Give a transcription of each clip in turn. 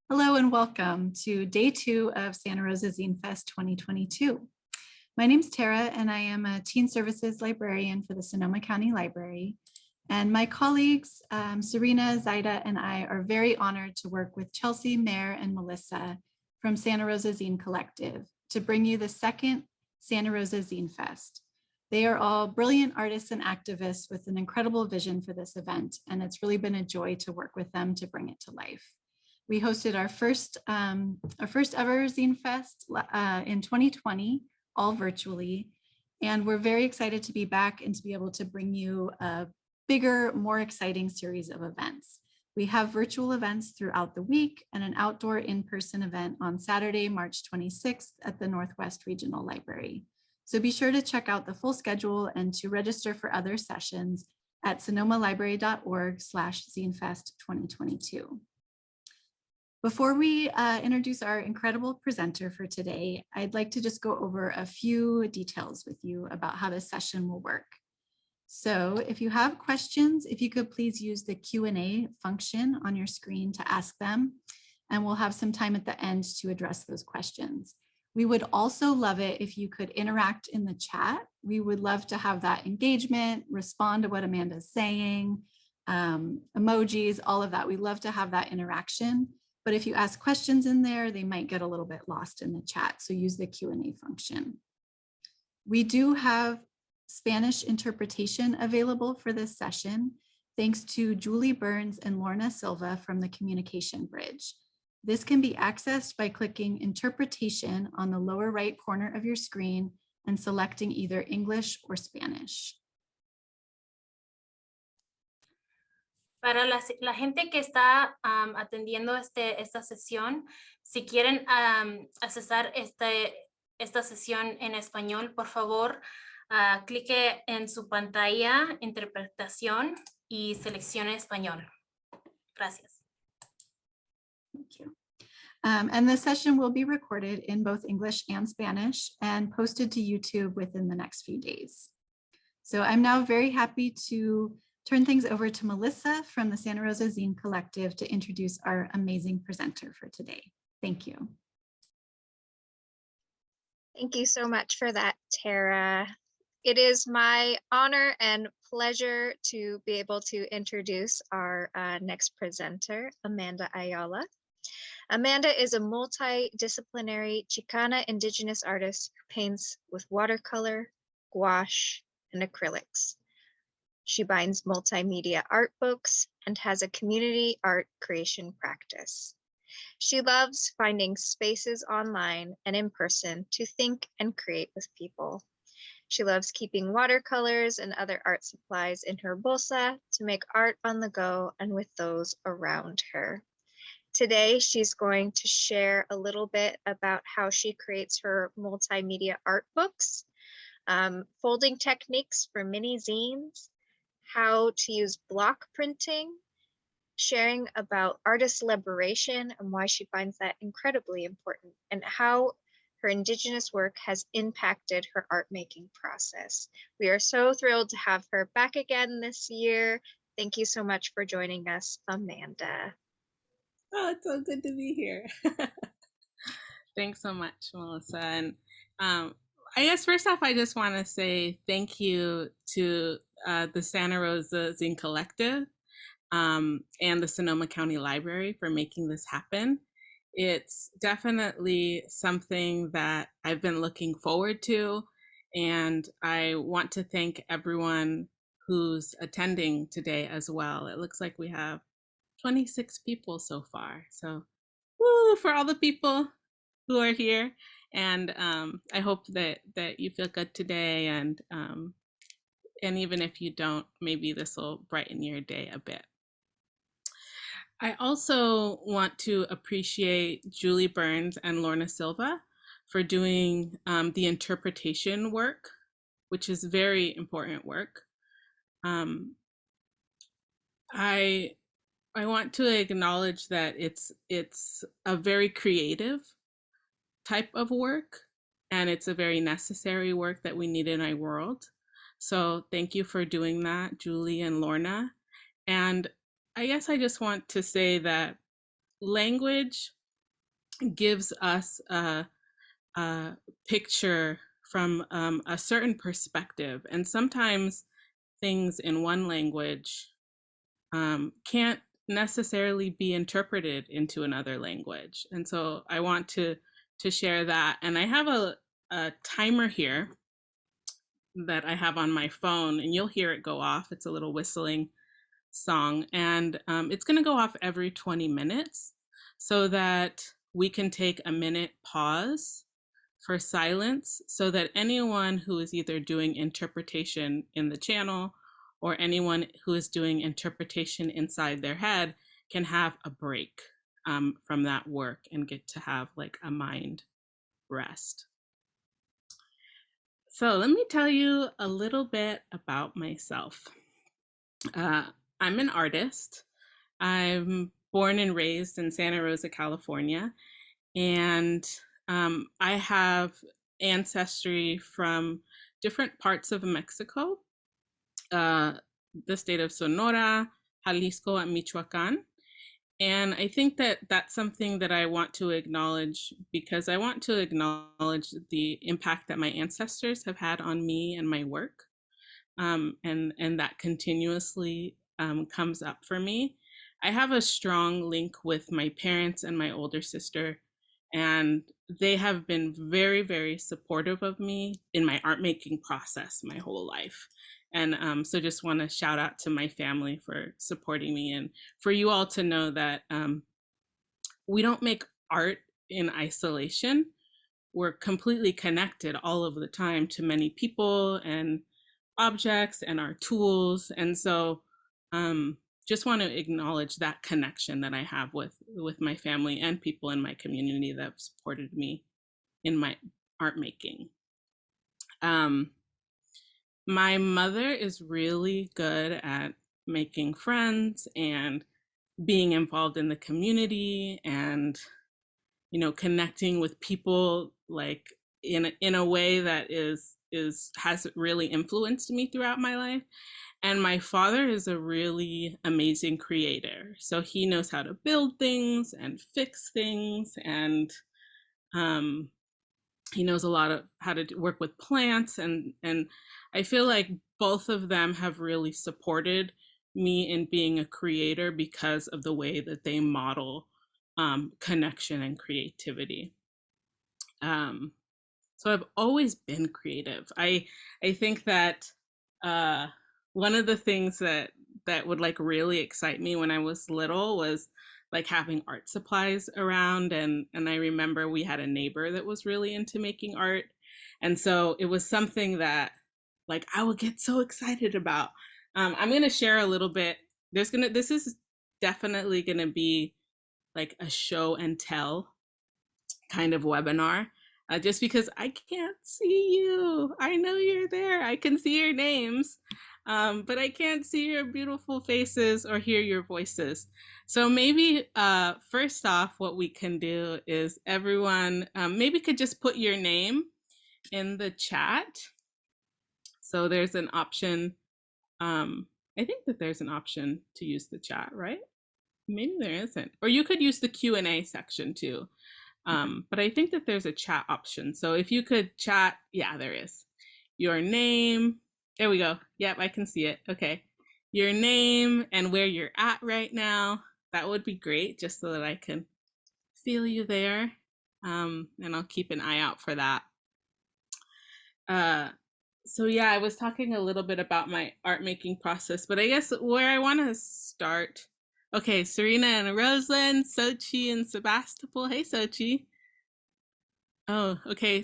Hello and welcome to day 2 of Santa Rosa Zine Fest 2022. My name is Tara and I am a teen services librarian for the Sonoma County Library. And my colleagues, Serena, Zaida, and I are very honored to work with Chelsea, Mare, and Melissa from Santa Rosa Zine Collective to bring you the second Santa Rosa Zine Fest. They are all brilliant artists and activists with an incredible vision for this event, and it's really been a joy to work with them to bring it to life. We hosted our first ever Zine Fest in 2020, all virtually. And we're very excited to be back and to be able to bring you a bigger, more exciting series of events. We have virtual events throughout the week and an outdoor in-person event on Saturday, March 26th at the Northwest Regional Library. So be sure to check out the full schedule and to register for other sessions at sonomalibrary.org/ZineFest 2022. Before we introduce our incredible presenter for today, I'd like to just go over a few details with you about how this session will work. So if you have questions, if you could please use the Q&A function on your screen to ask them, and we'll have some time at the end to address those questions. We would also love it if you could interact in the chat. We would love to have that engagement, respond to what Amanda's saying, emojis, all of that. We love to have that interaction. But if you ask questions in there, they might get a little bit lost in the chat. So use the Q&A function. We do have Spanish interpretation available for this session, thanks to Julie Burns and Lorna Silva from the Communication Bridge. This can be accessed by clicking Interpretation on the lower right corner of your screen and selecting either English or Spanish. Para la gente que está atendiendo esta sesión, si quieren accesar esta sesión en español, por favor, clique en su pantalla, interpretación y seleccione español. Gracias. Thank you. And the session will be recorded in both English and Spanish and posted to YouTube within the next few days. So I'm now very happy to turn things over to Melissa from the Santa Rosa Zine Collective to introduce our amazing presenter for today. Thank you. Thank you so much for that, Tara. It is my honor and pleasure to be able to introduce our next presenter, Amanda Ayala. Amanda is a multidisciplinary Xicana Indigenous artist who paints with watercolor, gouache, and acrylics. She binds multimedia art books and has a community art creation practice. She loves finding spaces online and in person to think and create with people. She loves keeping watercolors and other art supplies in her bolsa to make art on the go and with those around her. Today, she's going to share a little bit about how she creates her multimedia art books, folding techniques for mini zines, how to use block printing, sharing about artist liberation and why she finds that incredibly important, and how her Indigenous work has impacted her art making process. We are so thrilled to have her back again this year. Thank you so much for joining us, Amanda. Oh, it's so good to be here. Thanks so much, Melissa. And I guess first off, I just want to say thank you to the Santa Rosa Zine Collective and the Sonoma County Library for making this happen. It's definitely something that I've been looking forward to, and I want to thank everyone who's attending today as well. It looks like we have 26 people so far. So woo, for all the people who are here. And I hope that you feel good today, and even if you don't, maybe this will brighten your day a bit. I also want to appreciate Julie Burns and Lorna Silva for doing the interpretation work, which is very important work. I want to acknowledge that it's a very creative type of work, and it's a very necessary work that we need in our world. So thank you for doing that, Julie and Lorna. And I guess I just want to say that language gives us a picture from a certain perspective, and sometimes things in one language can't necessarily be interpreted into another language. And so I want to share that. And I have a timer here that I have on my phone, and you'll hear it go off. It's a little whistling song, and it's going to go off every 20 minutes so that we can take a minute pause for silence, so that anyone who is either doing interpretation in the channel or anyone who is doing interpretation inside their head can have a break from that work and get to have like a mind rest. So let me tell you a little bit about myself. I'm an artist. I'm born and raised in Santa Rosa, California, and I have ancestry from different parts of Mexico, the state of Sonora, Jalisco, and Michoacan. And I think that that's something that I want to acknowledge, because I want to acknowledge the impact that my ancestors have had on me and my work. And that continuously comes up for me. I have a strong link with my parents and my older sister, and they have been very, very supportive of me in my art making process my whole life. And so just want to shout out to my family for supporting me, and for you all to know that we don't make art in isolation. We're completely connected all of the time to many people and objects and our tools. And so just want to acknowledge that connection that I have with my family and people in my community that have supported me in my art making. My mother is really good at making friends and being involved in the community, and connecting with people like in a way that has really influenced me throughout my life. And my father is a really amazing creator. So he knows how to build things and fix things, and he knows a lot of how to work with plants. And I feel like both of them have really supported me in being a creator because of the way that they model connection and creativity. So I've always been creative. I think that one of the things that would like really excite me when I was little was like having art supplies around. And I remember we had a neighbor that was really into making art. And so it was something that like I would get so excited about. I'm going to share a little bit. This is definitely going to be like a show and tell kind of webinar, just because I can't see you. I know you're there. I can see your names, but I can't see your beautiful faces or hear your voices. So maybe first off, what we can do is everyone maybe could just put your name in the chat. So there's an option. I think that there's an option to use the chat, right? Maybe there isn't. Or you could use the Q&A section too. But I think that there's a chat option. So if you could chat, yeah, there is. Your name, there we go. Yep, I can see it. Okay. Your name and where you're at right now. That would be great, just so that I can feel you there. And I'll keep an eye out for that. So yeah, I was talking a little bit about my art making process, but I guess where I want to start. Okay, Serena and Rosalind, Sochi and Sebastopol. Hey, Sochi. Oh, okay.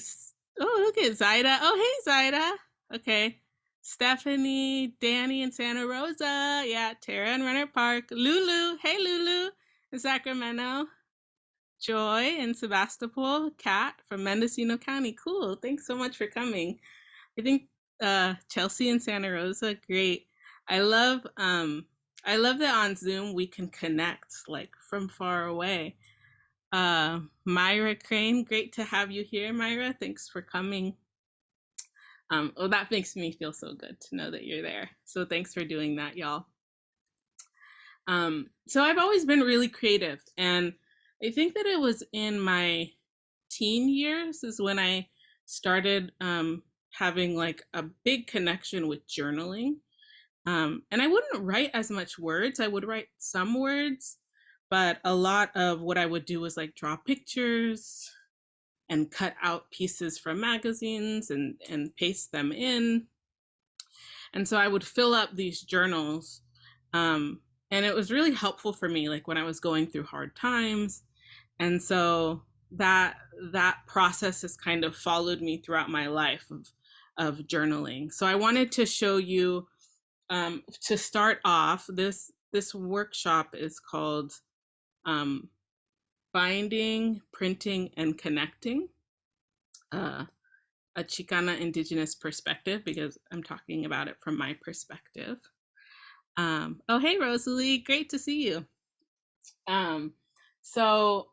Oh, look at Zaida. Oh, hey, Zaida. Okay. Stephanie, Danny in Santa Rosa. Yeah, Tara in Renner Park. Lulu. Hey, Lulu in Sacramento. Joy in Sebastopol. Kat from Mendocino County. Cool. Thanks so much for coming. I think Chelsea in Santa Rosa. Great. I love that on Zoom we can connect like from far away. Myra Crane, great to have you here, Myra. Thanks for coming. Oh, that makes me feel so good to know that you're there. So thanks for doing that, y'all. So I've always been really creative, and I think that it was in my teen years is when I started having like a big connection with journaling. And I wouldn't write as much words. I would write some words, but a lot of what I would do was like draw pictures and cut out pieces from magazines and paste them in. And so I would fill up these journals. And it was really helpful for me, like when I was going through hard times. And so that process has kind of followed me throughout my life of journaling. So I wanted to show you, to start off, this workshop is called Binding, Printing, and Connecting, a Xicana Indigenous perspective, because I'm talking about it from my perspective. Oh, hey, Rosalie, great to see you. So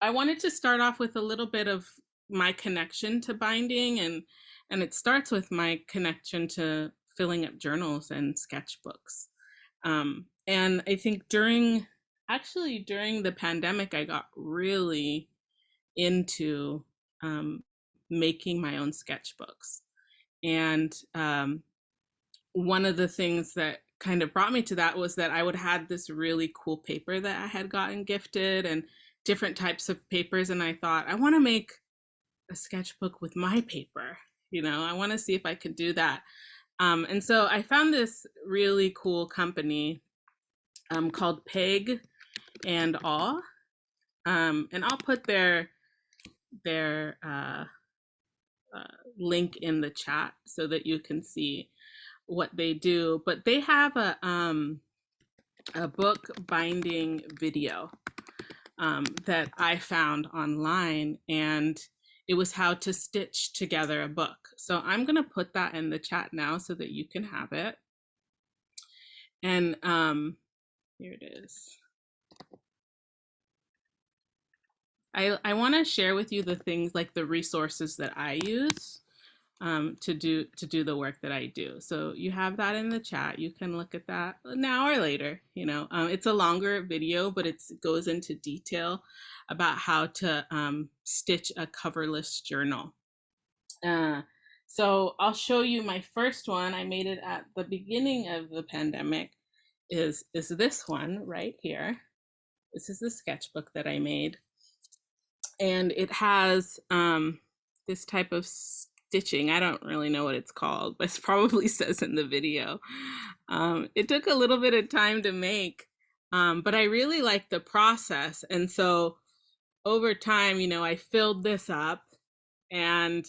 I wanted to start off with a little bit of my connection to binding, and it starts with my connection to filling up journals and sketchbooks. And I think during the pandemic, I got really into making my own sketchbooks. And one of the things that kind of brought me to that was that I would have this really cool paper that I had gotten gifted and different types of papers. And I thought, I want to make a sketchbook with my paper. I want to see if I could do that. And so I found this really cool company called Peg and Awe. And I'll put their link in the chat so that you can see what they do. But they have a book binding video that I found online, and it was how to stitch together a book. So I'm going to put that in the chat now so that you can have it. And here it is. I want to share with you the things, like the resources that I use to do the work that I do. So you have that in the chat. You can look at that now or later. It's a longer video, but it goes into detail about how to stitch a coverless journal. So I'll show you my first one. I made it at the beginning of the pandemic. Is this one right here. This is the sketchbook that I made. And it has this type of stitching. I don't really know what it's called, but it probably says in the video. It took a little bit of time to make, but I really liked the process. And so over time, I filled this up, and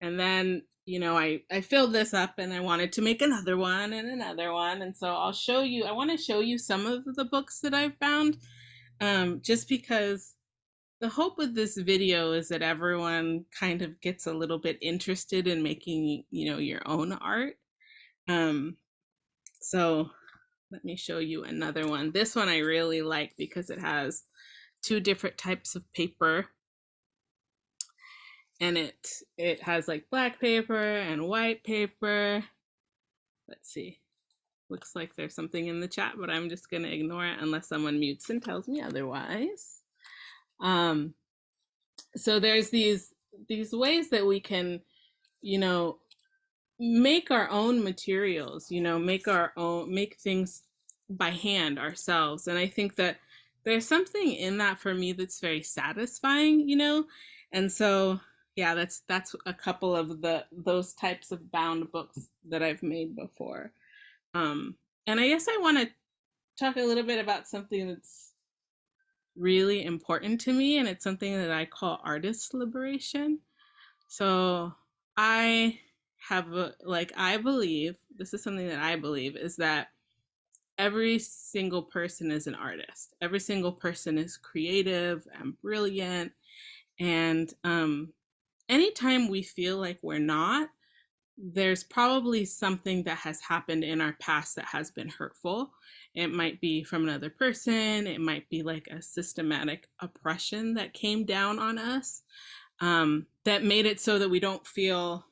then, I filled this up, and I wanted to make another one and another one. And so I'll show you, I want to show you some of the books that I've found, just because the hope with this video is that everyone kind of gets a little bit interested in making, your own art. So let me show you another one. This one I really like because it has 2 different types of paper. And it has like black paper and white paper. Let's see. Looks like there's something in the chat, but I'm just going to ignore it unless someone mutes and tells me otherwise. So there's these ways that we can, make our own materials, make things by hand ourselves. And I think that there's something in that for me that's very satisfying, And so, yeah, that's a couple of those types of bound books that I've made before. And I guess I want to talk a little bit about something that's really important to me, and it's something that I call artist liberation. So I believe, this is something that I believe, is that every single person is an artist. Every single person is creative and brilliant. And anytime we feel like we're not, there's probably something that has happened in our past that has been hurtful. It might be from another person. It might be like a systematic oppression that came down on us, that made it so that we don't feel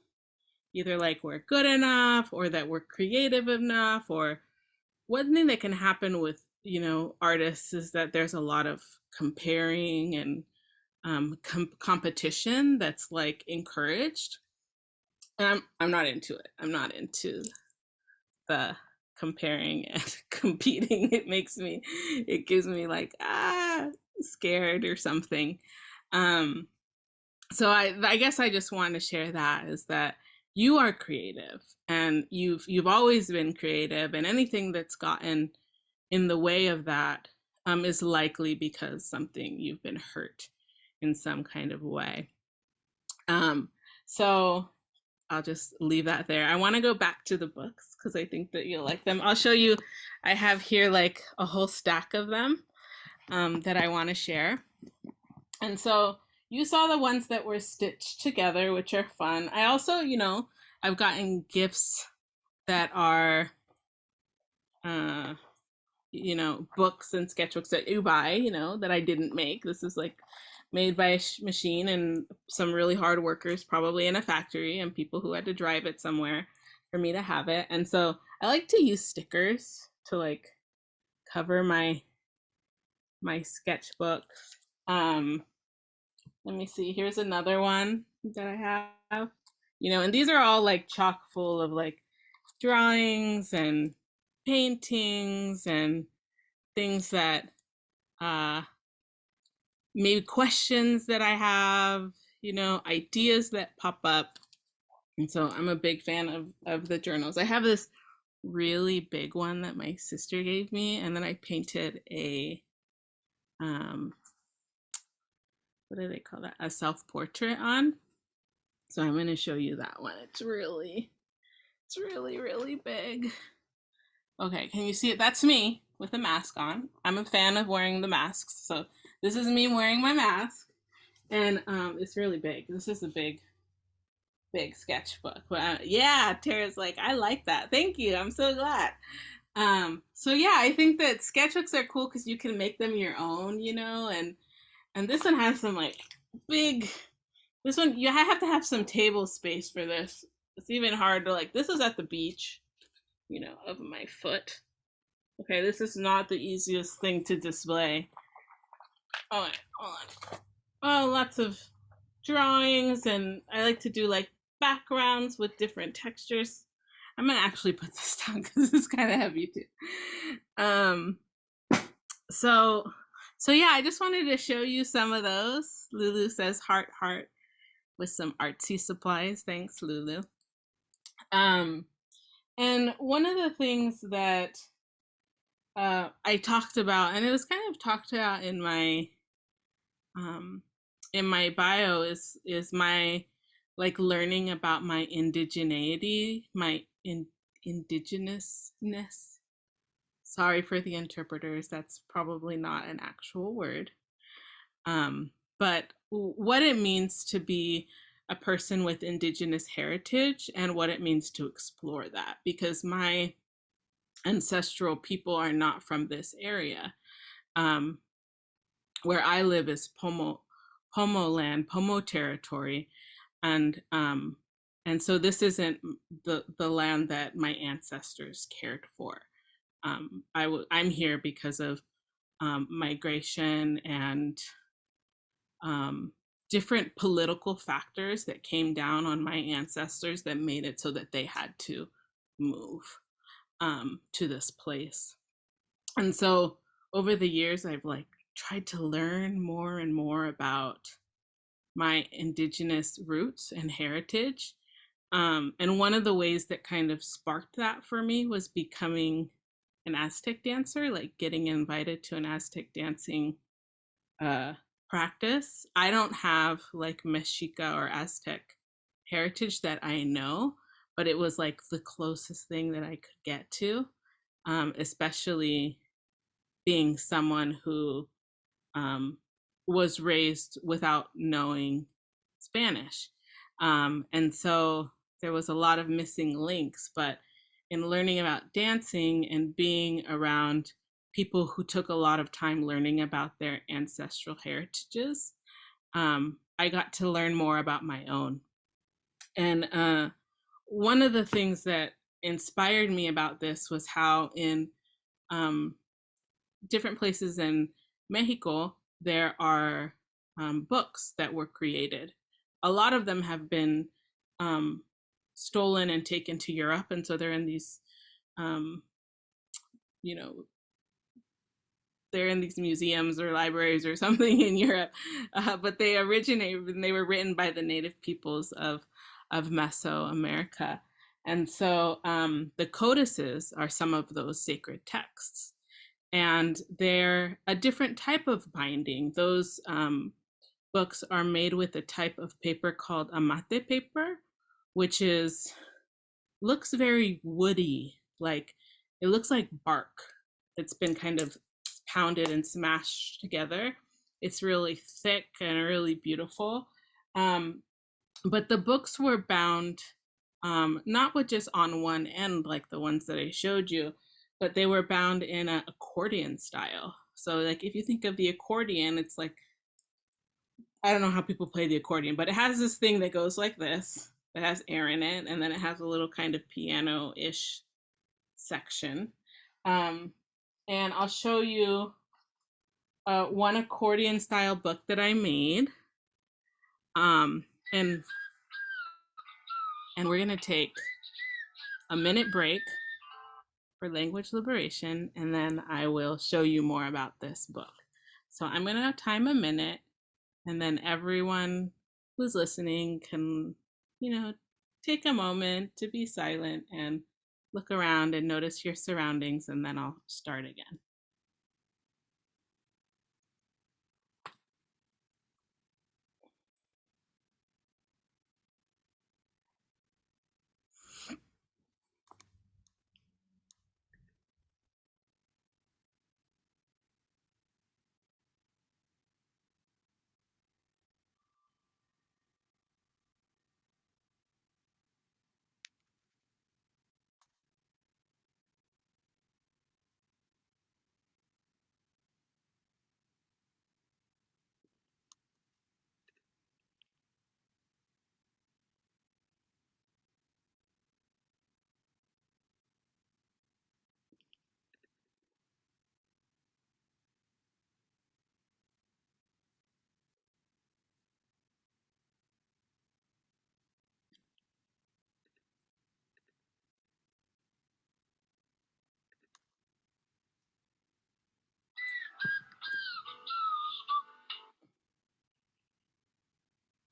either like we're good enough or that we're creative enough. Or one thing that can happen with artists is that there's a lot of comparing and competition that's like encouraged. And I'm not into it. I'm not into the comparing and competing. It gives me like scared or something. So I guess I just want to share that, is that you are creative, and you've always been creative, and anything that's gotten in the way of that is likely because something you've been hurt in some kind of way. So I'll just leave that there. I want to go back to the books because I think that you'll like them. I'll show you, I have here like a whole stack of them that I want to share. And so you saw the ones that were stitched together, which are fun. I also, I've gotten gifts that are, books and sketchbooks that you buy, that I didn't make. This is like made by a machine and some really hard workers, probably in a factory, and people who had to drive it somewhere for me to have it. And so I like to use stickers to like cover my sketchbook. Let me see, here's another one that I have, and these are all like chock full of like drawings and paintings and things that maybe questions that I have, ideas that pop up. And so I'm a big fan of the journals. I have this really big one that my sister gave me, and then I painted a what do they call that? A self-portrait on. So I'm going to show you that one. It's really, really big. Okay, can you see it? That's me with a mask on. I'm a fan of wearing the masks. So this is me wearing my mask, and it's really big. This is a big sketchbook. But yeah, Tara's like, I like that. Thank you. I'm so glad. So yeah, I think that sketchbooks are cool because you can make them your own, and this one has some like big, this one, you have to have some table space for this. It's even hard to like, this is at the beach, of my foot. Okay, this is not the easiest thing to display. Oh, hold on. Oh, lots of drawings, and I like to do like backgrounds with different textures. I'm gonna actually put this down because it's kind of heavy too. So yeah, I just wanted to show you some of those. Lulu says heart with some artsy supplies. Thanks, Lulu. And one of the things that I talked about, and it was kind of talked about in my bio, is my like learning about my indigeneity, my indigenousness. Sorry for the interpreters, that's probably not an actual word. But what it means to be a person with indigenous heritage and what it means to explore that, because my ancestral people are not from this area. Where I live is Pomo land, Pomo territory, and so this isn't the land that my ancestors cared for. I'm here because of migration and different political factors that came down on my ancestors that made it so that they had to move to this place. And so over the years, I've like tried to learn more and more about my indigenous roots and heritage. And one of the ways that kind of sparked that for me was becoming an Aztec dancer, like getting invited to an Aztec dancing practice. I don't have like Mexica or Aztec heritage that I know, but it was like the closest thing that I could get to, especially being someone who was raised without knowing Spanish. And so there was a lot of missing links, but in learning about dancing and being around people who took a lot of time learning about their ancestral heritages, I got to learn more about my own. And one of the things that inspired me about this was how in different places in Mexico, there are books that were created. A lot of them have been stolen and taken to Europe, and so they're in these, you know, they're in these museums or libraries or something in Europe, but they originate and they were written by the native peoples of Mesoamerica. And so the codices are some of those sacred texts. And they're a different type of binding. Those books are made with a type of paper called amate paper, which looks very woody, like it looks like bark that's been kind of pounded and smashed together. It's really thick and really beautiful. But the books were bound not with just on one end like the ones that I showed you, but they were bound in an accordion style. So like if you think of the accordion, it's like, I don't know how people play the accordion, but it has this thing that goes like this, that has air in it, and then it has a little kind of piano-ish section. And I'll show you one accordion style book that I made. And we're gonna take a minute break for language liberation, and then I will show you more about this book. So I'm gonna time a minute, and then everyone who's listening can, you know, take a moment to be silent and look around and notice your surroundings, and then I'll start again.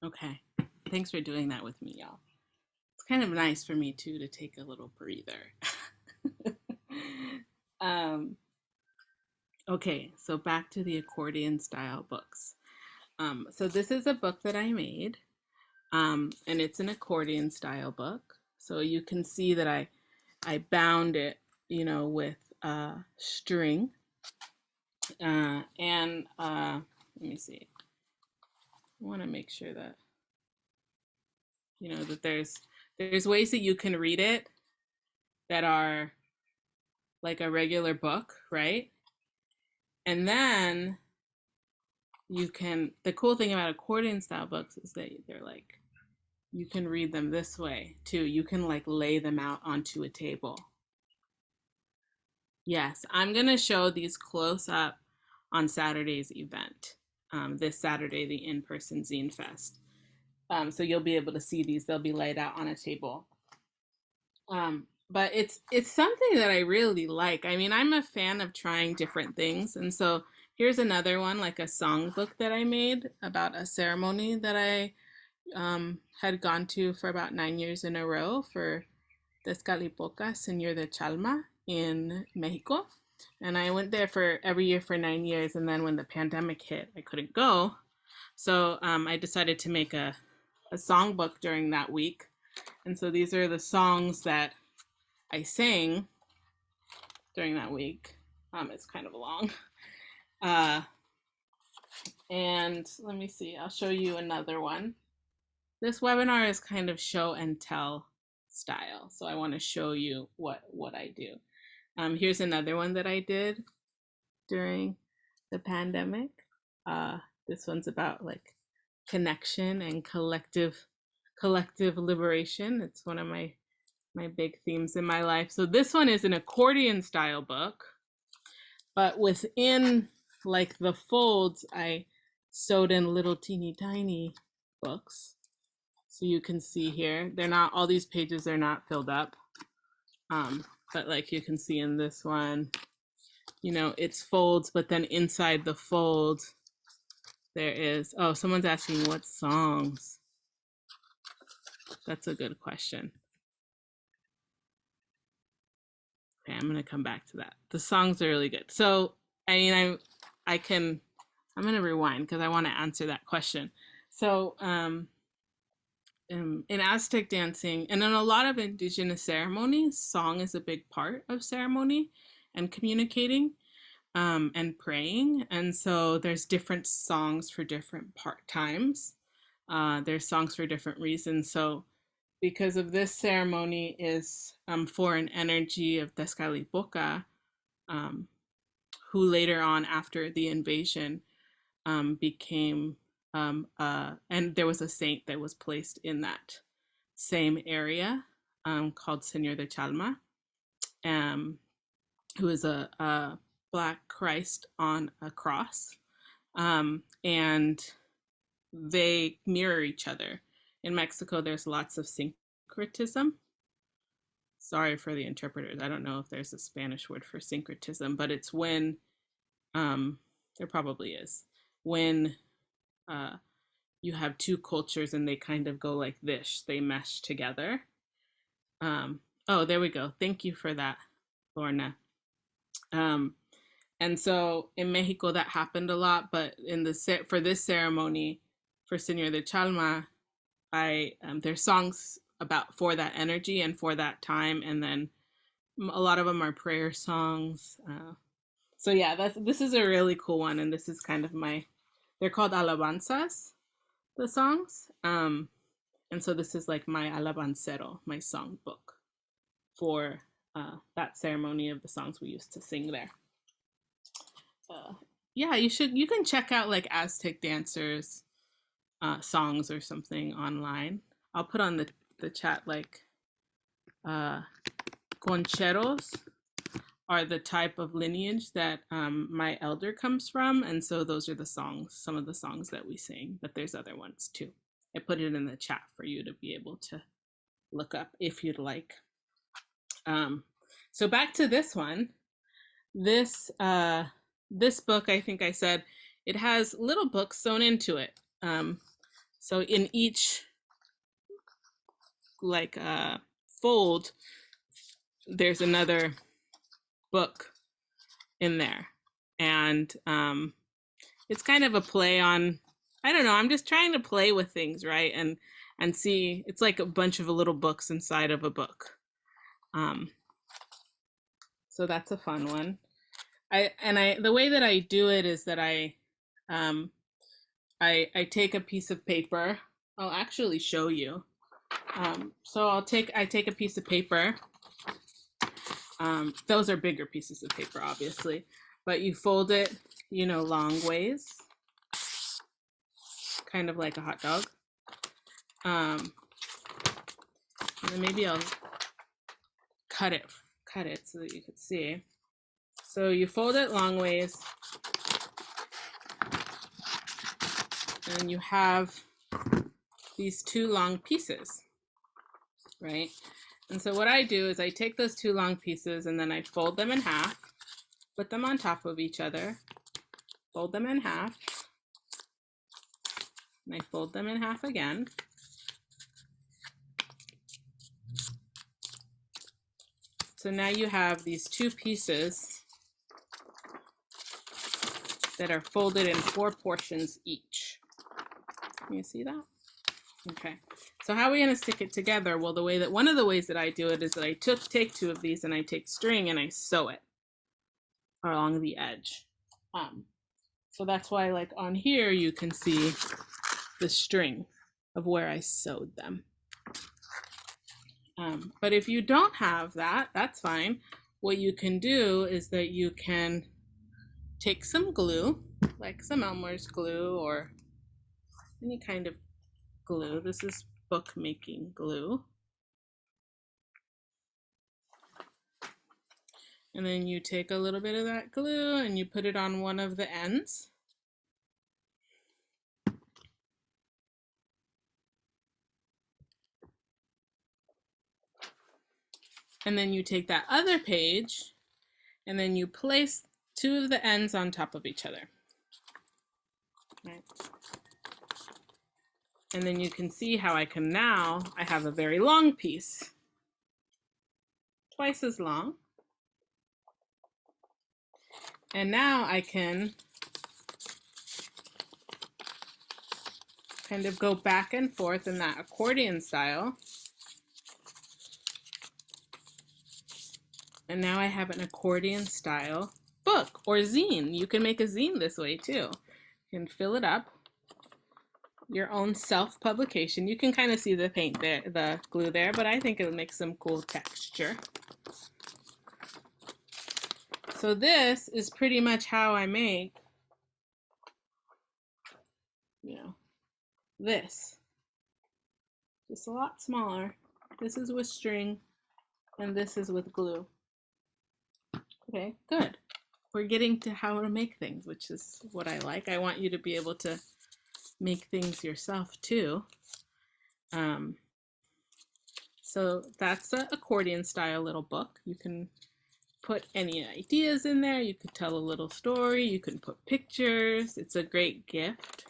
Okay, thanks for doing that with me, y'all. It's kind of nice for me too to take a little breather. Okay, so back to the accordion style books. So this is a book that I made, and it's an accordion style book. So you can see that I bound it, you know, with string, and let me see. I want to make sure that, you know, that there's ways that you can read it that are like a regular book, right? And then you can, the cool thing about accordion style books is that they're like, you can read them this way too. You can like lay them out onto a table. Yes, I'm gonna show these close up on Saturday's event. This Saturday, the in-person Zine Fest. So you'll be able to see these. They'll be laid out on a table. But it's something that I really like. I mean, I'm a fan of trying different things. And so here's another one, like a songbook that I made about a ceremony that I had gone to for about 9 years in a row for Tezcatlipoca, Señor de Chalma in Mexico. And I went there for every year for 9 years. And then when the pandemic hit, I couldn't go. So I decided to make a songbook during that week. And so these are the songs that I sang during that week. It's kind of long. And let me see, I'll show you another one. This webinar is kind of show and tell style. So I want to show you what I do. Here's another one that I did during the pandemic. This one's about like connection and collective liberation. It's one of my big themes in my life. So this one is an accordion style book. but within like the folds, I sewed in little teeny tiny books. So you can see here, they're not, all these pages, they're not filled up. But like you can see in this one, you know, it's folds, but then inside the fold, there is, oh, someone's asking what songs. That's a good question. Okay, I'm gonna come back to that. The songs are really good. So, I mean, I'm gonna rewind because I want to answer that question. So, in Aztec dancing and in a lot of indigenous ceremonies, song is a big part of ceremony and communicating and praying. And so there's different songs for different times. There's songs for different reasons. So because of this ceremony is for an energy of Tezcatlipoca, who later on after the invasion became and there was a saint that was placed in that same area called Señor de Chalma, who is a Black Christ on a cross. And they mirror each other. In Mexico, there's lots of syncretism. Sorry for the interpreters. I don't know if there's a Spanish word for syncretism, but it's when, there probably is, when you have two cultures and they kind of go like this, they mesh together. Oh, there we go. Thank you for that, Lorna. And so in Mexico that happened a lot, but in the for this ceremony for Señor de Chalma, there's songs for that energy and for that time, and then a lot of them are prayer songs. So yeah, this is a really cool one, and this is kind of they're called alabanzas, the songs. And so this is like my alabancero, my song book for that ceremony of the songs we used to sing there. Yeah, you can check out like Aztec dancers songs or something online. I'll put on the chat like concheros are the type of lineage that my elder comes from, and so those are the songs, some of the songs that we sing, but there's other ones too. I put it in the chat for you to be able to look up if you'd like. So back to this one. This book, I think I said, it has little books sewn into it. So in each like fold, there's another book in there. And it's kind of a play on, I don't know, I'm just trying to play with things, right? And see, it's like a bunch of little books inside of a book. So that's a fun one. The way that I do it is that I take a piece of paper. I'll actually show you. So I take a piece of paper. Those are bigger pieces of paper, obviously, but you fold it, long ways, kind of like a hot dog. And then maybe I'll cut it so that you can see. So you fold it long ways, and you have these two long pieces, right? And so what I do is I take those two long pieces and then I fold them in half, put them on top of each other, fold them in half, and I fold them in half again. So now you have these two pieces that are folded in 4 portions each. Can you see that? Okay. So how are we going to stick it together? Well, one of the ways that I do it is that I take 2 of these and I take string and I sew it along the edge. So that's why, like on here, you can see the string of where I sewed them. But if you don't have that, that's fine. What you can do is that you can take some glue, like some Elmer's glue or any kind of glue. This is bookmaking glue. And then you take a little bit of that glue and you put it on one of the ends. And then you take that other page and then you place two of the ends on top of each other. Right. And then you can see how I have a very long piece, twice as long. And now I can kind of go back and forth in that accordion style. And now I have an accordion style book or zine. You can make a zine this way too. You can fill it up, your own self-publication. You can kind of see the paint there, the glue there, but I think it'll make some cool texture. So this is pretty much how I make, this. Just a lot smaller. This is with string and this is with glue. Okay, good. We're getting to how to make things, which is what I like. I want you to be able to make things yourself too. So that's the accordion style little book. You can put any ideas in there. You could tell a little story. You can put pictures. It's a great gift.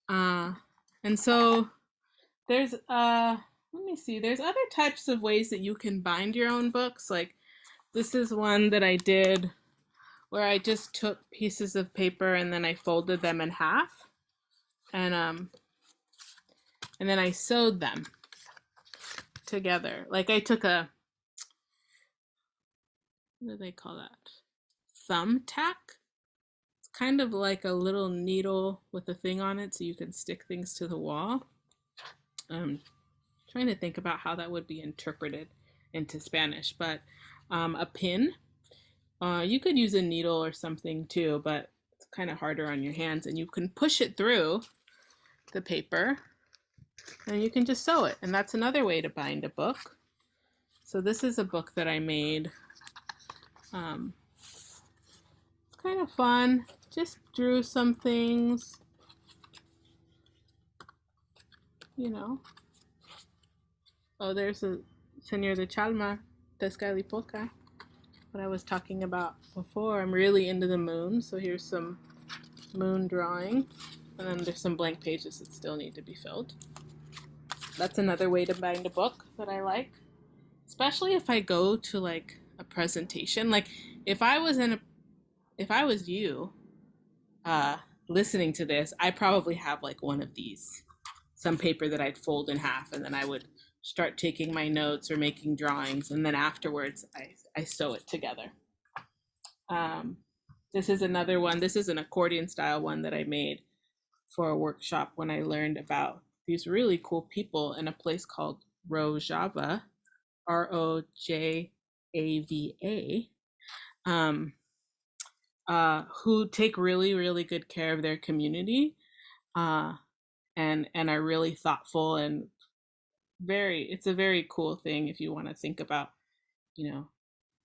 And so there's, let me see, there's other types of ways that you can bind your own books. Like this is one that I did where I just took pieces of paper and then I folded them in half. And then I sewed them together. Like I took a, what do they call that? Thumbtack. It's kind of like a little needle with a thing on it so you can stick things to the wall. I'm trying to think about how that would be interpreted into Spanish, but a pin. You could use a needle or something too, but it's kind of harder on your hands, and you can push it through the paper and you can just sew it. And that's another way to bind a book. So this is a book that I made. It's kind of fun. Just drew some things, Oh, there's a Señor de Chalma, Tezcatlipoca, what I was talking about before. I'm really into the moon, so here's some moon drawing. And then there's some blank pages that still need to be filled. That's another way to bind a book that I like. Especially if I go to like a presentation. Like if I was you listening to this, I probably have like one of these. Some paper that I'd fold in half, and then I would start taking my notes or making drawings, and then afterwards I sew it together. This is another one. This is an accordion style one that I made for a workshop when I learned about these really cool people in a place called Rojava, Rojava, who take really, really good care of their community, and are really thoughtful, and it's a very cool thing if you want to think about,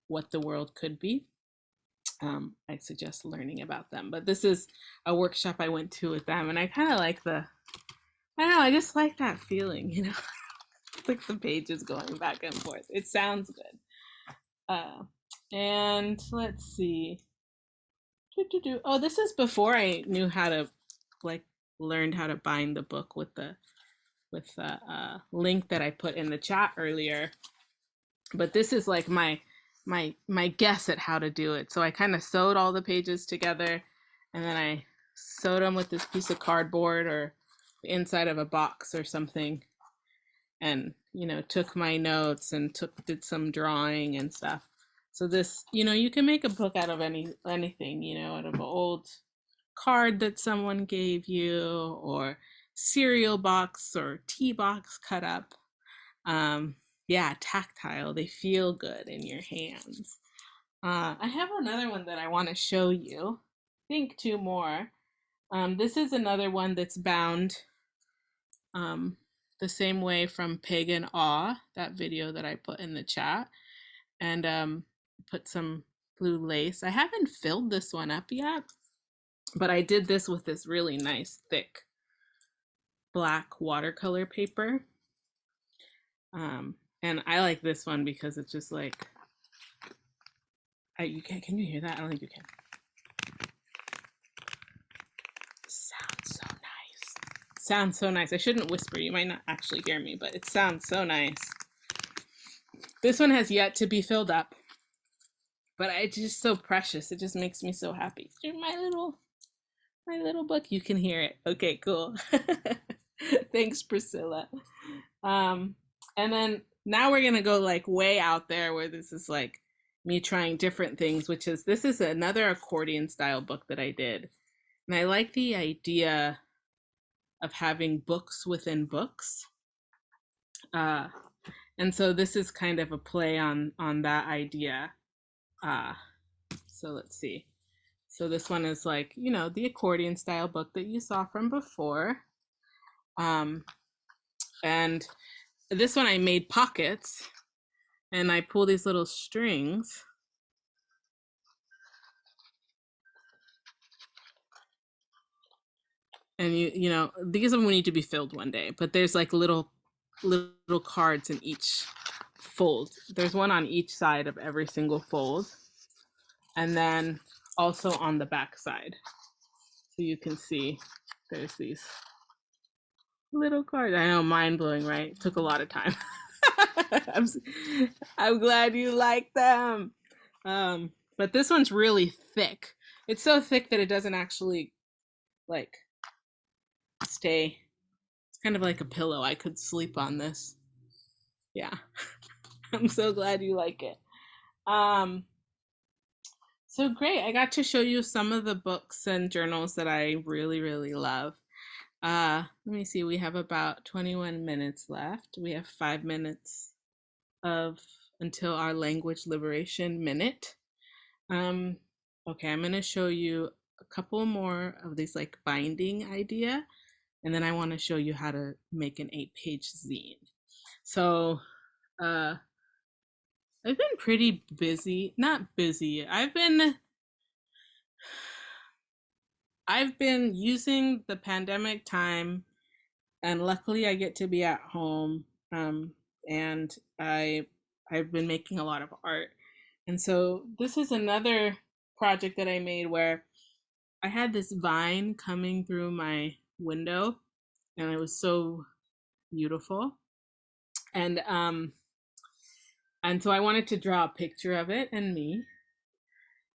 what the world could be. I suggest learning about them. But this is a workshop I went to with them, and I kind of like I just like that feeling, like the pages going back and forth. It sounds good. And let's see. Oh, this is before I knew how to, learned how to bind the book with the link that I put in the chat earlier. But this is like my guess at how to do it. So I kind of sewed all the pages together, and then I sewed them with this piece of cardboard or the inside of a box or something, and took my notes and did some drawing and stuff. So this, you can make a book out of anything, out of an old card that someone gave you, or cereal box or tea box cut up. Yeah, tactile. They feel good in your hands. I have another one that I want to show you. I think two more. This is another one that's bound the same way from Pagan Awe, that video that I put in the chat. And put some blue lace. I haven't filled this one up yet, but I did this with this really nice thick black watercolor paper. And I like this one because it's just like, can you hear that? I don't think you can. Sounds so nice. Sounds so nice. I shouldn't whisper. You might not actually hear me, but it sounds so nice. This one has yet to be filled up, but it's just so precious. It just makes me so happy. My little book. You can hear it. Okay, cool. Thanks, Priscilla. And then now we're gonna go like way out there where this is like me trying different things, which is, this is another accordion style book that I did. And I like the idea of having books within books. And so this is kind of a play on that idea. So let's see. So this one is like, you know, the accordion style book that you saw from before. And this one I made pockets, and I pull these little strings. And you know, these of them need to be filled one day, but there's like little cards in each fold. There's one on each side of every single fold. And then also on the back side. So you can see there's these little cards. I know, mind blowing, right? It took a lot of time. I'm glad you like them. But this one's really thick. It's so thick that it doesn't actually like stay. It's kind of like a pillow. I could sleep on this. Yeah. I'm so glad you like it. So great. I got to show you some of the books and journals that I really, really love. Let me see. We have about 21 minutes left. We have 5 minutes until our language liberation minute. Okay, I'm going to show you a couple more of these like binding idea, and then I want to show you how to make an 8-page zine. So I've been pretty busy. Not busy. I've been using the pandemic time, and luckily I get to be at home, and I've been making a lot of art. And so this is another project that I made where I had this vine coming through my window, and it was so beautiful. And so I wanted to draw a picture of it and me.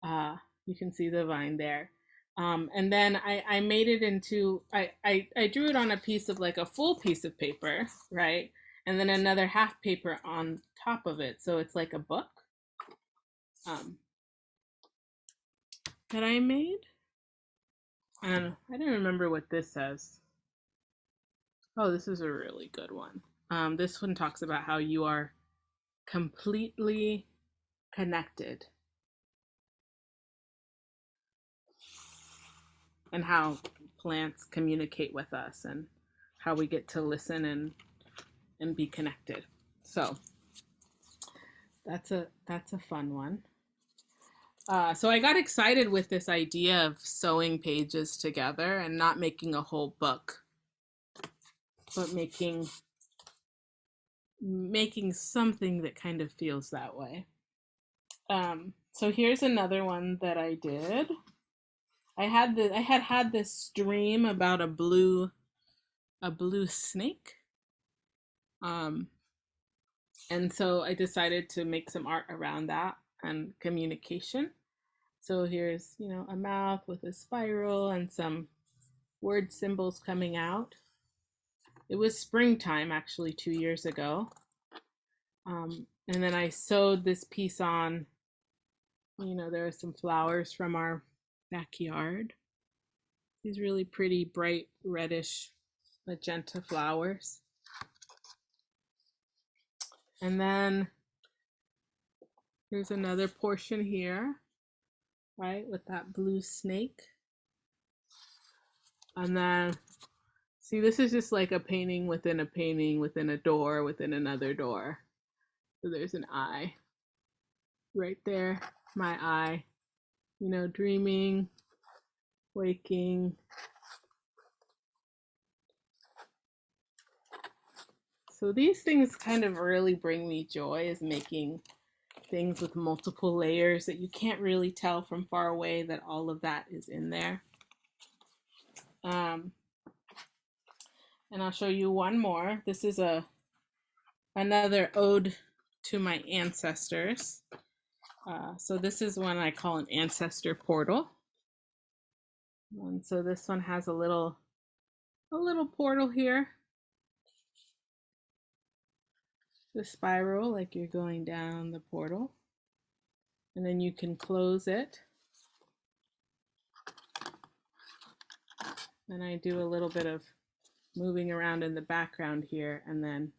You can see the vine there. And then I made it into, I drew it on a piece of like a full piece of paper, right? And then another half paper on top of it. So it's like a book that I made. And I don't remember what this says. Oh, this is a really good one. This one talks about how you are completely connected, and how plants communicate with us, and how we get to listen and be connected. So that's a fun one. So I got excited with this idea of sewing pages together and not making a whole book, but making something that kind of feels that way. So here's another one that I did. I had this dream about a blue snake. And so I decided to make some art around that and communication. So here's, you know, a mouth with a spiral and some word symbols coming out. It was springtime, actually, 2 years ago. And then I sewed this piece on, you know, there are some flowers from our backyard. These really pretty, bright, reddish, magenta flowers. And then here's another portion here, right, with that blue snake. And then, see, this is just like a painting within a painting, within a door, within another door. So there's an eye. right there, my eye, you know, dreaming, waking. So these things kind of really bring me joy, is making things with multiple layers that you can't really tell from far away that all of that is in there. And I'll show you one more. This is another ode to my ancestors. So this is one I call an Ancestor Portal. And so this one has a little portal here. The spiral, like you're going down the portal. And then you can close it. And I do a little bit of moving around in the background here, and then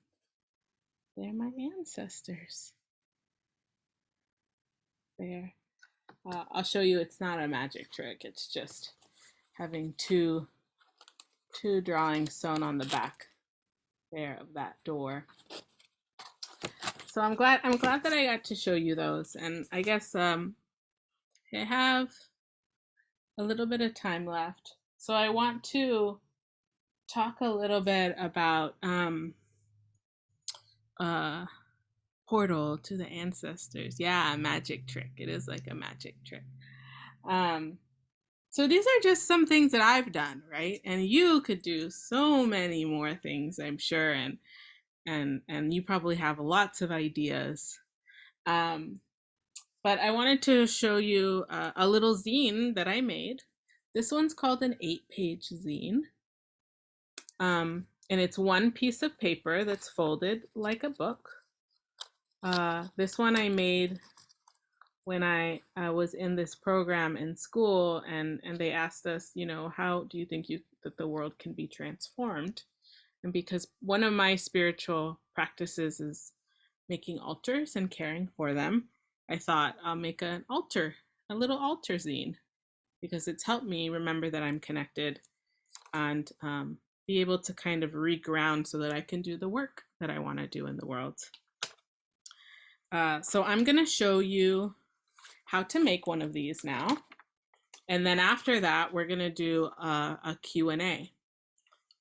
they're my ancestors. There. I'll show you, it's not a magic trick. It's just having two drawings sewn on the back there of that door. So I'm glad that I got to show you those. And I guess I have a little bit of time left. So I want to talk a little bit about portal to the ancestors. Yeah, a magic trick. It is like a magic trick. So these are just some things that I've done, right? And you could do so many more things, I'm sure, and you probably have lots of ideas. But I wanted to show you a little zine that I made. This one's called an 8-page zine. And it's one piece of paper that's folded like a book. This one I made when I was in this program in school, and they asked us, you know, how do you think that the world can be transformed? And because one of my spiritual practices is making altars and caring for them, I thought I'll make an altar, a little altar zine, because it's helped me remember that I'm connected and be able to kind of reground so that I can do the work that I want to do in the world. So I'm going to show you how to make one of these now. And then after that, we're going to do a Q&A.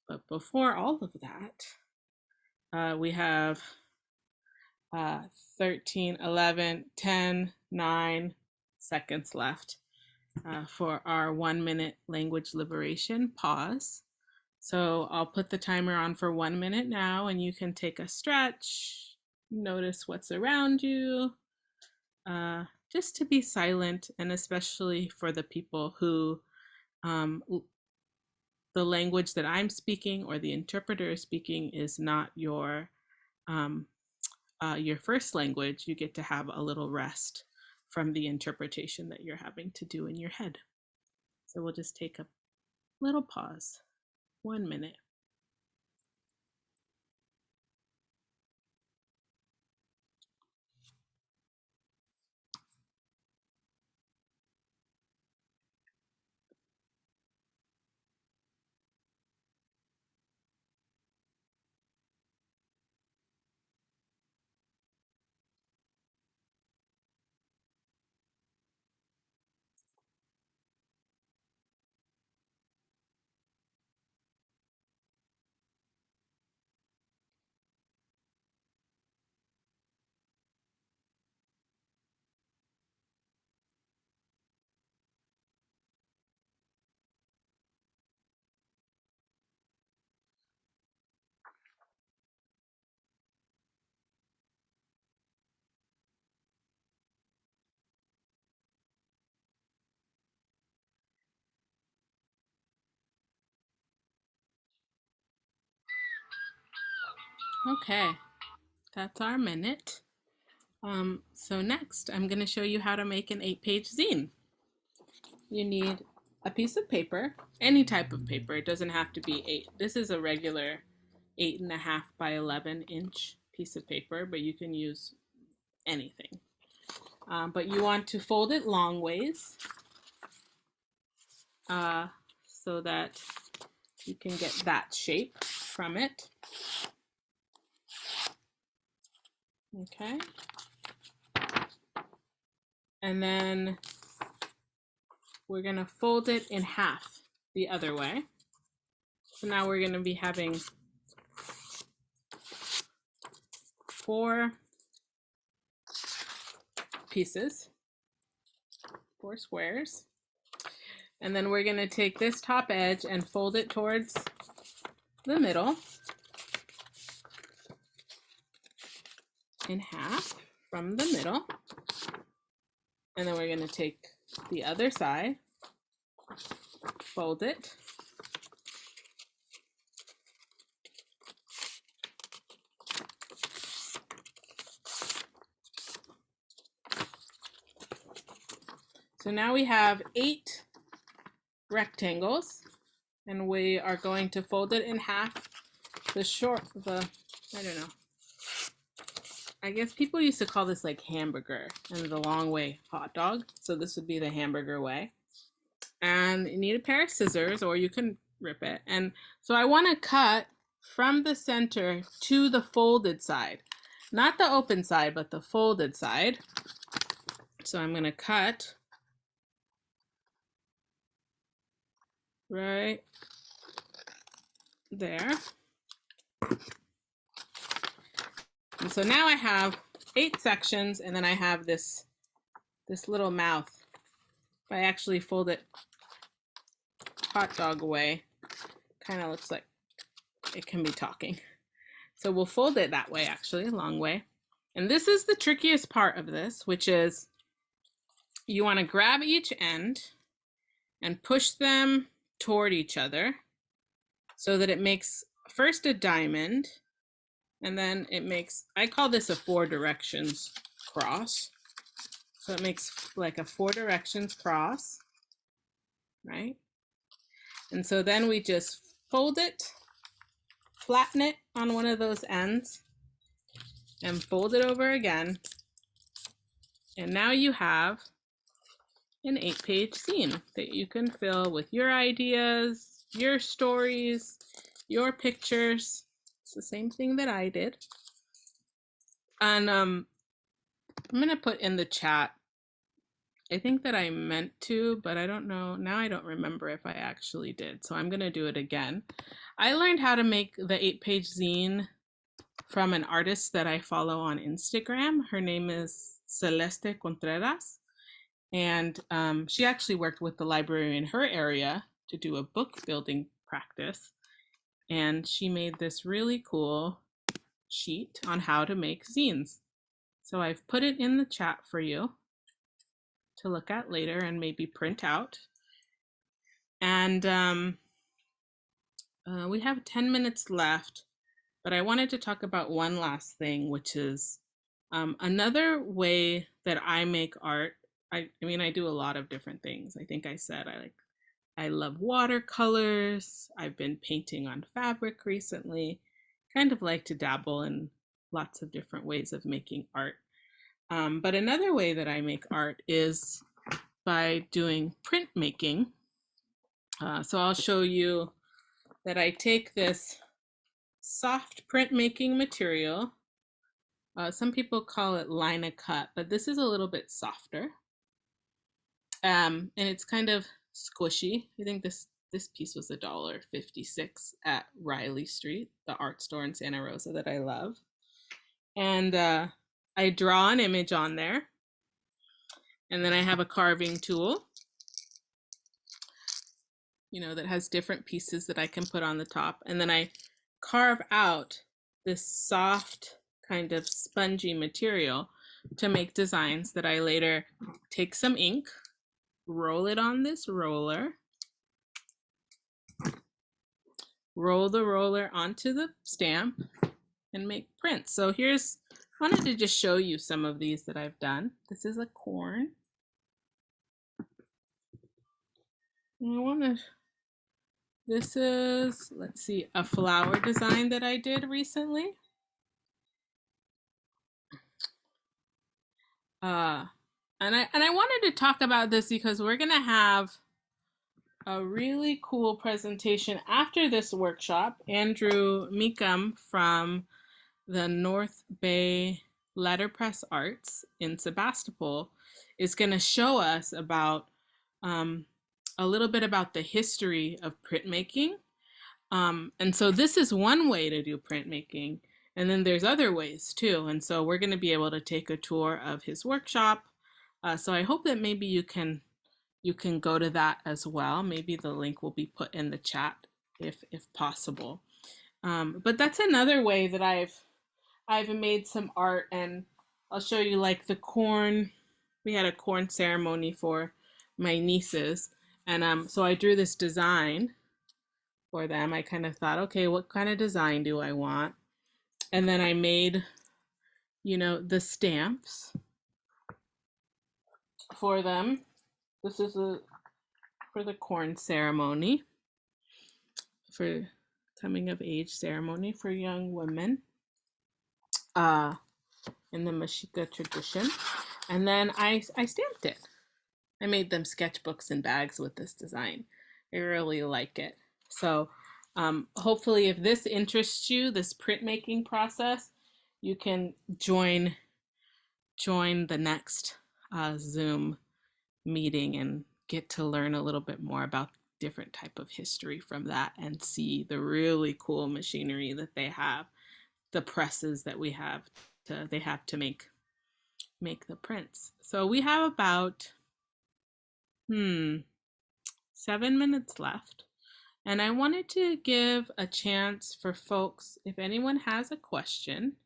But before all of that, we have 13, 11, 10, 9 seconds left for our 1-minute language liberation pause. So I'll put the timer on for 1 minute now, and you can take a stretch, notice what's around you, just to be silent, and especially for the people who the language that I'm speaking or the interpreter is speaking is not your first language. You get to have a little rest from the interpretation that you're having to do in your head. So we'll just take a little pause, 1 minute. Okay, that's our minute. So next, I'm going to show you how to make an 8-page zine. You need a piece of paper, any type of paper. It doesn't have to be 8. This is a regular 8.5 by 11 inch piece of paper, but you can use anything. But you want to fold it long ways so that you can get that shape from it. Okay. And then we're going to fold it in half the other way. So now we're going to be having 4 pieces, 4 squares. And then we're going to take this top edge and fold it towards the middle in half from the middle. And then we're going to take the other side, fold it, so now we have 8 rectangles, and we are going to fold it in half. I don't know. I guess people used to call this like hamburger and the long way hot dog. So this would be the hamburger way. And you need a pair of scissors, or you can rip it. And so I want to cut from the center to the folded side, not the open side, but the folded side. So I'm going to cut right there. And so now I have 8 sections, and then I have this little mouth. If I actually fold it hot dog way, kind of looks like it can be talking. So we'll fold it that way, actually, a long way. And this is the trickiest part of this, which is you want to grab each end and push them toward each other so that it makes first a diamond, and then it makes, I call this a 4 directions cross. So it makes like a 4 directions cross, right? And so then we just fold it, flatten it on one of those ends, and fold it over again. And now you have an 8-page zine that you can fill with your ideas, your stories, your pictures. It's the same thing that I did. And I'm gonna put in the chat, I think that I meant to, but I don't know. Now I don't remember if I actually did. So I'm gonna do it again. I learned how to make the 8-page zine from an artist that I follow on Instagram. Her name is Celeste Contreras. And she actually worked with the library in her area to do a book building practice. And she made this really cool sheet on how to make zines. So I've put it in the chat for you to look at later and maybe print out. And we have 10 minutes left, but I wanted to talk about one last thing, which is another way that I make art. I mean, I do a lot of different things. I think I said I love watercolors. I've been painting on fabric recently. Kind of like to dabble in lots of different ways of making art. But another way that I make art is by doing printmaking. So I'll show you that I take this soft printmaking material. Some people call it line of cut, but this is a little bit softer. And it's kind of squishy. I think this piece was $1.56 at Riley Street, the art store in Santa Rosa that I love. And I draw an image on there. And then I have a carving tool, that has different pieces that I can put on the top. And then I carve out this soft kind of spongy material to make designs that I later take some ink, roll it on this roller, roll the roller onto the stamp, and make prints. So I wanted to just show you some of these that I've done. This is a corn. This is, let's see, a flower design that I did recently. And I wanted to talk about this because we're gonna have a really cool presentation after this workshop. Andrew Meekum from the North Bay Letterpress Arts in Sebastopol is going to show us about a little bit about the history of printmaking. And so this is one way to do printmaking. And then there's other ways too. And so we're going to be able to take a tour of his workshop. So I hope that maybe you can go to that as well. Maybe the link will be put in the chat if possible. But that's another way that I've made some art, and I'll show you like the corn. We had a corn ceremony for my nieces, and so I drew this design for them. I kind of thought, okay, what kind of design do I want? And then I made, you know, the stamps for them. This is for the corn ceremony, for coming of age ceremony for young women in the Mexica tradition. And then I stamped it. I made them sketchbooks and bags with this design. I really like it. So hopefully if this interests you, this printmaking process, you can join the next Zoom meeting and get to learn a little bit more about different type of history from that and see the really cool machinery that they have, the presses that they have to make the prints. So we have about 7 minutes left. And I wanted to give a chance for folks, if anyone has a question,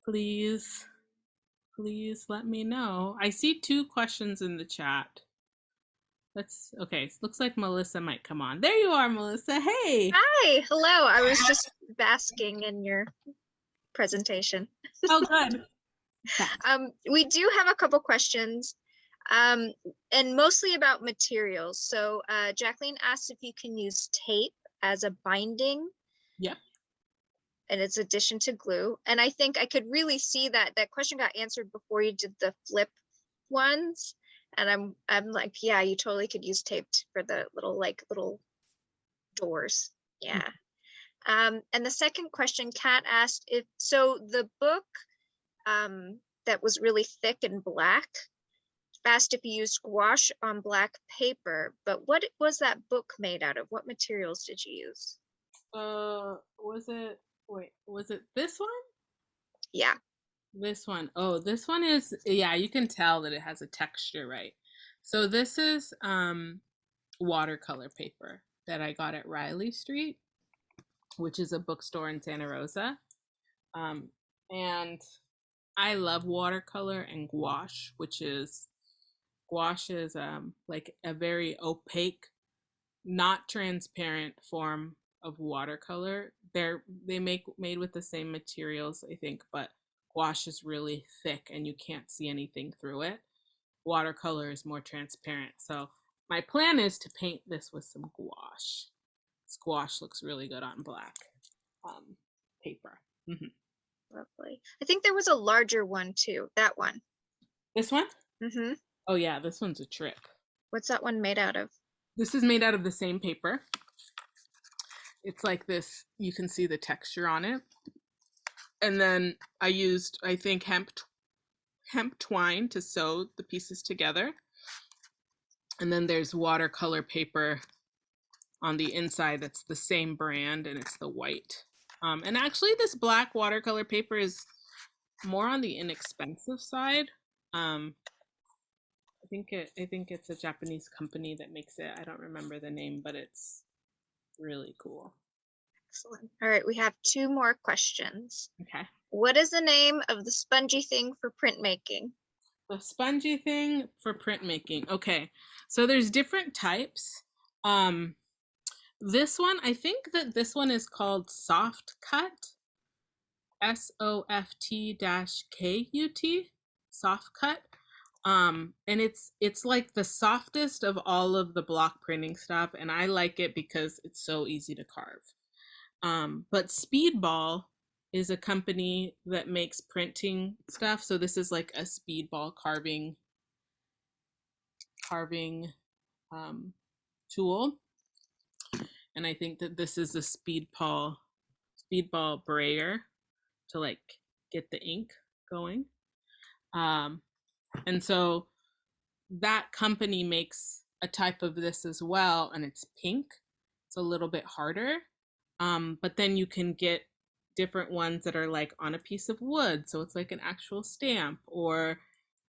please let me know. I see 2 questions in the chat. Okay, looks like Melissa might come on. There you are, Melissa. Hey. Hi, hello. I was just basking in your presentation. Oh, good. We do have a couple questions, and mostly about materials. So Jacqueline asked if you can use tape as a binding. Yep. And its addition to glue. And I think I could really see that question got answered before you did the flip ones. And I'm like, yeah, you totally could use tape for the little doors. Yeah. And the second question, Kat asked so the book that was really thick and black, asked if you used gouache on black paper, but what was that book made out of? What materials did you use? Was it this one? Yeah. This one. Oh, this one is, yeah, you can tell that it has a texture, right? So this is watercolor paper that I got at Riley Street, which is a bookstore in Santa Rosa. And I love watercolor and gouache, gouache is like a very opaque, not transparent form of watercolor. They made with the same materials, I think, but gouache is really thick and you can't see anything through it. Watercolor is more transparent. So my plan is to paint this with some gouache. This gouache looks really good on black paper. Mm-hmm. Lovely. I think there was a larger one too. That one. This one? Mm-hmm. Oh yeah, this one's a trick. What's that one made out of? This is made out of the same paper. It's like this, you can see the texture on it. And then I used, I think, hemp twine to sew the pieces together. And then there's watercolor paper on the inside that's the same brand, and it's the white. And actually this black watercolor paper is more on the inexpensive side. I think it's a Japanese company that makes it. I don't remember the name, but it's really cool. Excellent. All right, we have 2 more questions. Okay. What is the name of the spongy thing for printmaking? The spongy thing for printmaking. Okay, so there's different types. This one, I think that this one is called Soft Cut, SOFT-KUT, Soft Cut. And it's like the softest of all of the block printing stuff, and I like it because it's so easy to carve. But Speedball is a company that makes printing stuff, so this is like a Speedball carving tool, and I think that this is a Speedball brayer to like get the ink going. And so that company makes a type of this as well, and it's pink. It's a little bit harder. But then you can get different ones that are like on a piece of wood. So it's like an actual stamp, or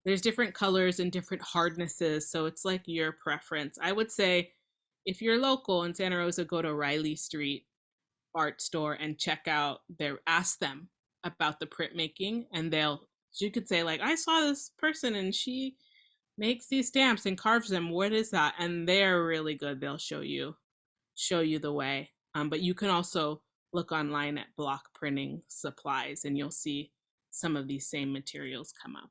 there's different colors and different hardnesses. So it's like your preference. I would say if you're local in Santa Rosa, go to Riley Street art store and check out ask them about the printmaking, and you could say like, I saw this person and she makes these stamps and carves them. What is that? And they're really good. They'll show you the way. But you can also look online at block printing supplies and you'll see some of these same materials come up.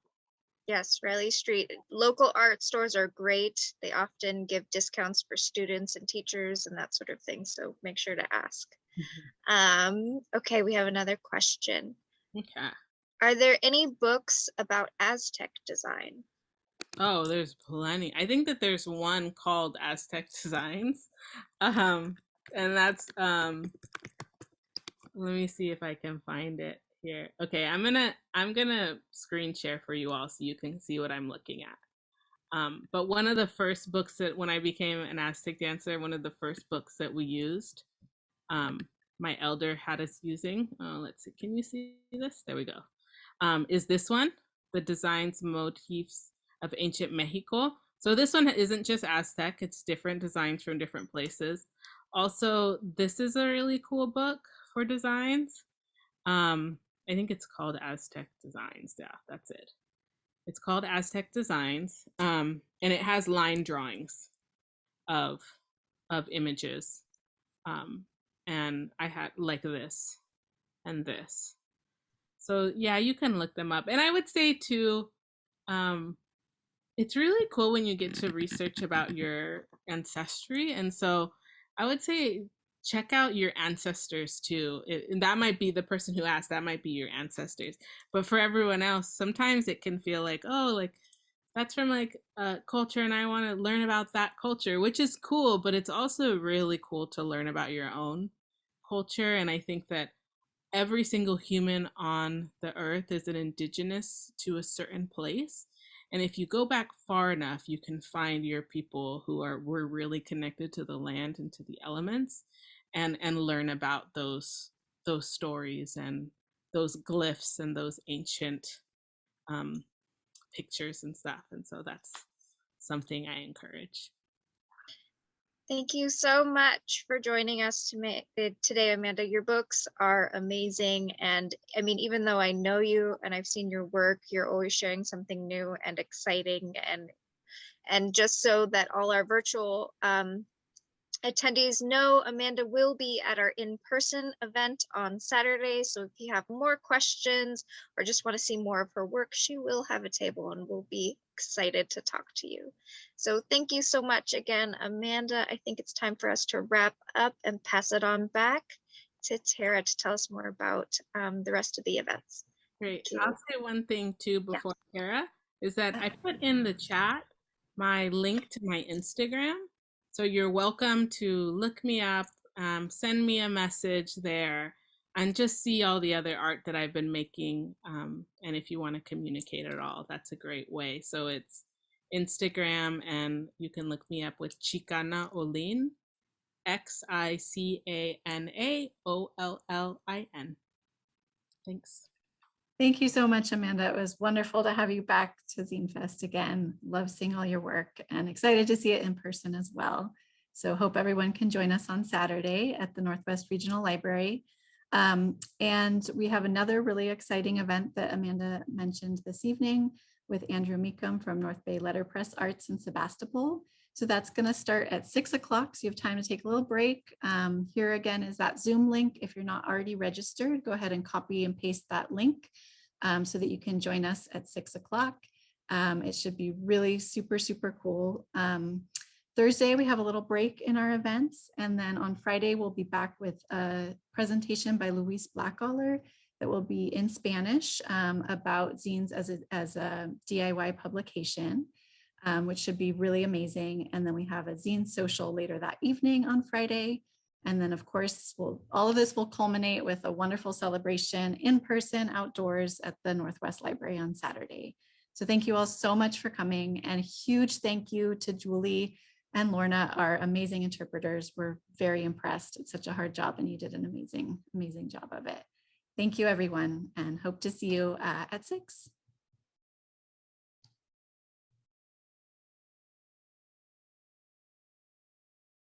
Yes, Riley Street. Local art stores are great. They often give discounts for students and teachers and that sort of thing. So make sure to ask. Okay, we have another question. Okay. Are there any books about Aztec design? Oh, there's plenty. I think that there's one called Aztec Designs. And that's let me see if I can find it here. Okay, I'm gonna screen share for you all so you can see what I'm looking at. But one of the first books that when I became an Aztec dancer, one of the first books that we used, my elder had us using, let's see, can you see this? There we go. Is this one, The Designs Motifs of Ancient Mexico. So this one isn't just Aztec, it's different designs from different places. Also, this is a really cool book for designs. I think it's called Aztec Designs. Yeah, that's it. It's called Aztec Designs. And it has line drawings of images. And I had like this and this. So yeah, you can look them up. And I would say too, it's really cool when you get to research about your ancestry. And so I would say check out your ancestors too. And that might be the person who asked, that might be your ancestors. But for everyone else, sometimes it can feel like, oh, like that's from like a culture and I want to learn about that culture, which is cool, but it's also really cool to learn about your own culture. And I think that every single human on the earth is an indigenous to a certain place. And if you go back far enough, you can find your people who were really connected to the land and to the elements, and learn about those stories and those glyphs and those ancient pictures and stuff. And so that's something I encourage. Thank you so much for joining us today, Amanda. Your books are amazing. And I mean, even though I know you and I've seen your work, you're always sharing something new and exciting. And just so that all our virtual attendees know, Amanda will be at our in-person event on Saturday. So if you have more questions or just want to see more of her work, she will have a table and we'll be excited to talk to you. So thank you so much again, Amanda. I think it's time for us to wrap up and pass it on back to Tara to tell us more about the rest of the events. Great. I'll say one thing too before Tara, is that I put in the chat my link to my Instagram. So you're welcome to look me up, send me a message there, and just see all the other art that I've been making. And if you want to communicate at all, that's a great way. So it's Instagram, and you can look me up with Xicana Olin, XICANAOLLIN. Thanks. Thank you so much, Amanda. It was wonderful to have you back to Zine Fest again. Love seeing all your work and excited to see it in person as well. So hope everyone can join us on Saturday at the Northwest Regional Library. And we have another really exciting event that Amanda mentioned this evening with Andrew Meekum from North Bay Letterpress Arts in Sebastopol. So that's going to start at 6 o'clock. So you have time to take a little break. Here again is that Zoom link. If you're not already registered, go ahead and copy and paste that link so that you can join us at 6 o'clock. It should be really super, super cool. Thursday, we have a little break in our events. And then on Friday, we'll be back with a presentation by Luis Blackaller that will be in Spanish about zines as a DIY publication. Which should be really amazing. And then we have a zine social later that evening on Friday. And then of course, all of this will culminate with a wonderful celebration in person outdoors at the Northwest Library on Saturday. So thank you all so much for coming, and a huge thank you to Julie and Lorna, our amazing interpreters. We're very impressed. It's such a hard job and you did an amazing, amazing job of it. Thank you everyone, and hope to see you at 6.